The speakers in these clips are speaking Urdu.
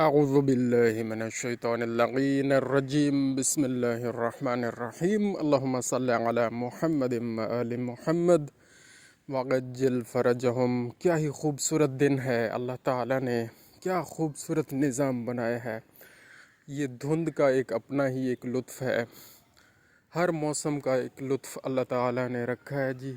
اعوذ باللہ من الشیطان اللعین الرجیم بسم اللہ الرحمن الرحیم اللہم صلی علی محمد و آل محمد وعجل فرجہم۔ کیا ہی خوبصورت دن ہے، اللہ تعالیٰ نے کیا خوبصورت نظام بنایا ہے۔ یہ دھند کا ایک اپنا ہی ایک لطف ہے، ہر موسم کا ایک لطف اللہ تعالیٰ نے رکھا ہے جی۔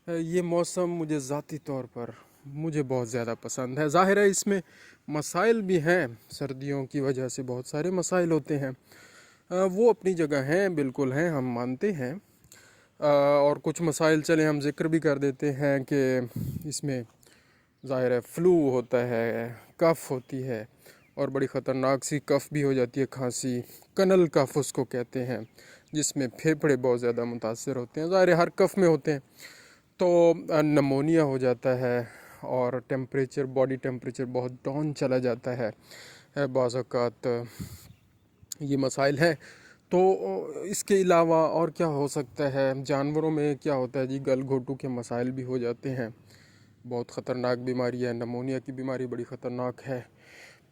یہ موسم مجھے ذاتی طور پر مجھے بہت زیادہ پسند ہے۔ ظاہر ہے اس میں مسائل بھی ہیں، سردیوں کی وجہ سے بہت سارے مسائل ہوتے ہیں، وہ اپنی جگہ ہیں، بالکل ہیں، ہم مانتے ہیں۔ اور کچھ مسائل چلیں ہم ذکر بھی کر دیتے ہیں کہ اس میں ظاہر ہے فلو ہوتا ہے، کف ہوتی ہے، اور بڑی خطرناک سی کف بھی ہو جاتی ہے، کھانسی، کنل کف اس کو کہتے ہیں، جس میں پھیپھڑے بہت زیادہ متاثر ہوتے ہیں، ظاہر ہے ہر کف میں ہوتے ہیں، تو نمونیا ہو جاتا ہے، اور ٹیمپریچر، باڈی ٹیمپریچر بہت ڈاؤن چلا جاتا ہے بعض اوقات، یہ مسائل ہیں۔ تو اس کے علاوہ اور کیا ہو سکتا ہے؟ جانوروں میں کیا ہوتا ہے جی، گل گھوٹو کے مسائل بھی ہو جاتے ہیں، بہت خطرناک بیماری ہے، نمونیا کی بیماری بڑی خطرناک ہے،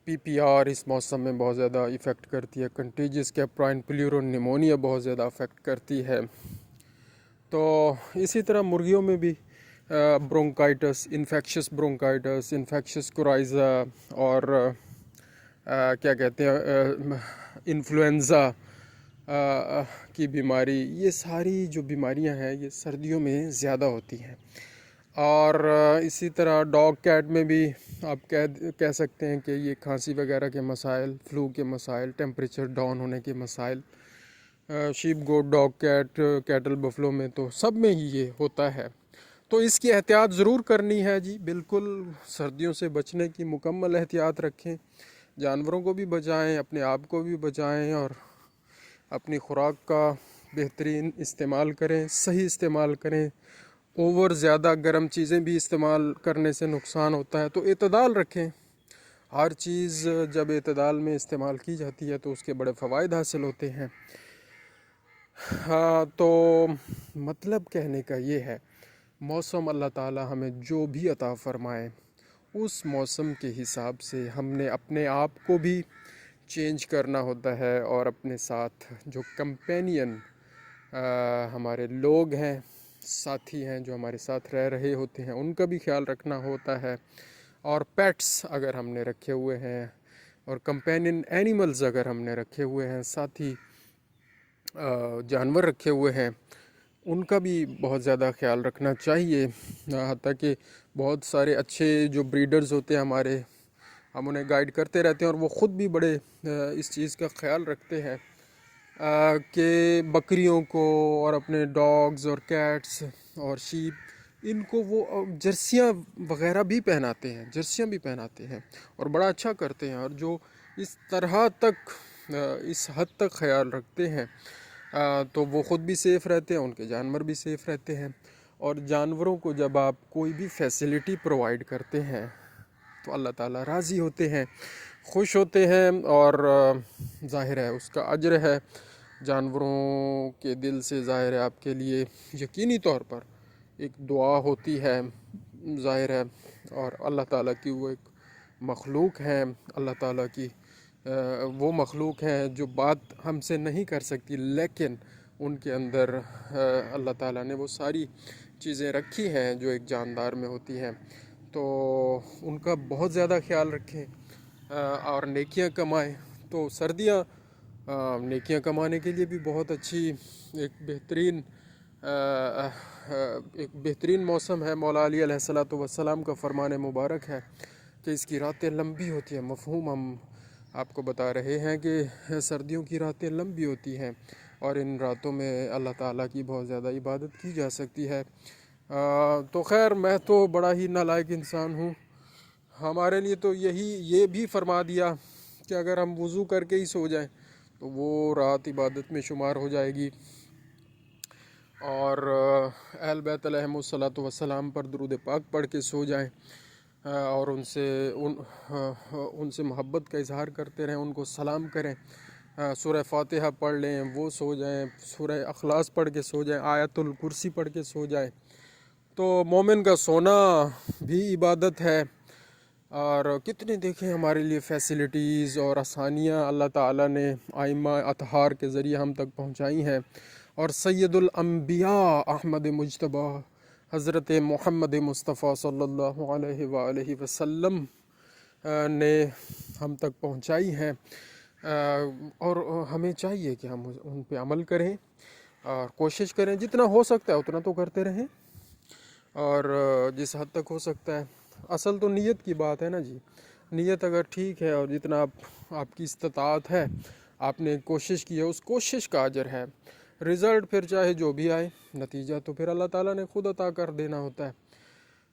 PPR اس موسم میں بہت زیادہ افیکٹ کرتی ہے، کنٹیجس کیپرائن پلیورو نمونیا بہت زیادہ افیکٹ کرتی ہے۔ تو اسی طرح مرغیوں میں بھی برونکائٹس، انفیکشس کورائزا، اور کیا کہتے ہیں انفلوئنزا کی بیماری، یہ ساری جو بیماریاں ہیں یہ سردیوں میں زیادہ ہوتی ہیں۔ اور اسی طرح ڈاگ کیٹ میں بھی آپ کہہ سکتے ہیں کہ یہ کھانسی وغیرہ کے مسائل، فلو کے مسائل، ٹیمپریچر ڈاؤن ہونے کے مسائل، شیپ گوٹ، ڈاگ کیٹ، کیٹل بفلو میں تو سب میں ہی یہ ہوتا ہے۔ تو اس کی احتیاط ضرور کرنی ہے جی، بالکل سردیوں سے بچنے کی مکمل احتیاط رکھیں، جانوروں کو بھی بچائیں، اپنے آپ کو بھی بچائیں، اور اپنی خوراک کا بہترین استعمال کریں، صحیح استعمال کریں۔ اوور زیادہ گرم چیزیں بھی استعمال کرنے سے نقصان ہوتا ہے، تو اعتدال رکھیں۔ ہر چیز جب اعتدال میں استعمال کی جاتی ہے تو اس کے بڑے فوائد حاصل ہوتے ہیں۔ تو مطلب کہنے کا یہ ہے، موسم اللہ تعالی ہمیں جو بھی عطا فرمائے، اس موسم کے حساب سے ہم نے اپنے آپ کو بھی چینج کرنا ہوتا ہے، اور اپنے ساتھ جو کمپینین ہمارے لوگ ہیں، ساتھی ہیں جو ہمارے ساتھ رہ رہے ہوتے ہیں، ان کا بھی خیال رکھنا ہوتا ہے۔ اور پیٹس اگر ہم نے رکھے ہوئے ہیں، اور کمپینین اینیملز اگر ہم نے رکھے ہوئے ہیں، ساتھی جانور رکھے ہوئے ہیں، ان کا بھی بہت زیادہ خیال رکھنا چاہیے۔ حتیٰ کہ بہت سارے اچھے جو بریڈرز ہوتے ہیں ہمارے، ہم انہیں گائیڈ کرتے رہتے ہیں، اور وہ خود بھی بڑے اس چیز کا خیال رکھتے ہیں کہ بکریوں کو، اور اپنے ڈاگز اور کیٹس اور شیپ، ان کو وہ جرسیاں وغیرہ بھی پہناتے ہیں، جرسیاں بھی پہناتے ہیں، اور بڑا اچھا کرتے ہیں، اور جو اس طرح تک اس حد تک خیال رکھتے ہیں تو وہ خود بھی سیف رہتے ہیں، ان کے جانور بھی سیف رہتے ہیں۔ اور جانوروں کو جب آپ کوئی بھی فیسلٹی پرووائڈ کرتے ہیں تو اللہ تعالیٰ راضی ہوتے ہیں، خوش ہوتے ہیں، اور ظاہر ہے اس کا اجر ہے۔ جانوروں کے دل سے ظاہر ہے آپ کے لیے یقینی طور پر ایک دعا ہوتی ہے، ظاہر ہے، اور اللہ تعالیٰ کی وہ ایک مخلوق ہیں، اللہ تعالیٰ کی وہ مخلوق ہیں جو بات ہم سے نہیں کر سکتی، لیکن ان کے اندر اللہ تعالیٰ نے وہ ساری چیزیں رکھی ہیں جو ایک جاندار میں ہوتی ہیں، تو ان کا بہت زیادہ خیال رکھیں، اور نیکیاں کمائیں۔ تو سردیاں نیکیاں کمانے کے لیے بھی بہت اچھی ایک بہترین موسم ہے۔ مولا علی علیہ السلام کا فرمان مبارک ہے کہ اس کی راتیں لمبی ہوتی ہیں۔ مفہوم ہم آپ کو بتا رہے ہیں کہ سردیوں کی راتیں لمبی ہوتی ہیں، اور ان راتوں میں اللہ تعالیٰ کی بہت زیادہ عبادت کی جا سکتی ہے۔ تو خیر، میں تو بڑا ہی نالائق انسان ہوں، ہمارے لیے تو یہ بھی فرما دیا کہ اگر ہم وضو کر کے ہی سو جائیں تو وہ رات عبادت میں شمار ہو جائے گی، اور اہل بیت علیہم السلام پر درود پاک پڑھ کے سو جائیں، اور ان سے محبت کا اظہار کرتے رہیں، ان کو سلام کریں، سورہ فاتحہ پڑھ لیں، وہ سو جائیں، سورہ اخلاص پڑھ کے سو جائیں، آیت الکرسی پڑھ کے سو جائیں۔ تو مومن کا سونا بھی عبادت ہے، اور کتنے دیکھیں ہمارے لیے فیسلٹیز اور آسانیاں اللہ تعالیٰ نے آئمہ اطہار کے ذریعے ہم تک پہنچائی ہیں، اور سید الانبیاء احمد مجتبیٰ حضرت محمد مصطفیٰ صلی اللہ علیہ وآلہ وسلم نے ہم تک پہنچائی ہیں، اور ہمیں چاہیے کہ ہم ان پہ عمل کریں اور کوشش کریں، جتنا ہو سکتا ہے اتنا تو کرتے رہیں، اور جس حد تک ہو سکتا ہے۔ اصل تو نیت کی بات ہے نا جی، نیت اگر ٹھیک ہے اور جتنا آپ کی استطاعت ہے، آپ نے کوشش کی ہے، اس کوشش کا اجر ہے۔ رزلٹ پھر چاہے جو بھی آئے، نتیجہ تو پھر اللہ تعالیٰ نے خود عطا کر دینا ہوتا ہے۔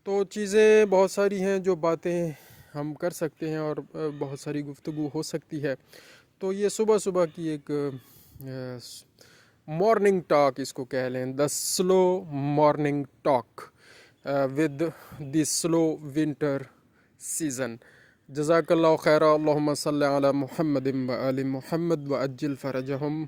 تو چیزیں بہت ساری ہیں، جو باتیں ہم کر سکتے ہیں، اور بہت ساری گفتگو ہو سکتی ہے۔ تو یہ صبح صبح کی ایک مارننگ ٹاک اس کو کہہ لیں، the slow morning talk with the slow winter season. جزاک اللہ خیرہ، اللہم صلی علی محمد و آل محمد وعجل فرجہم۔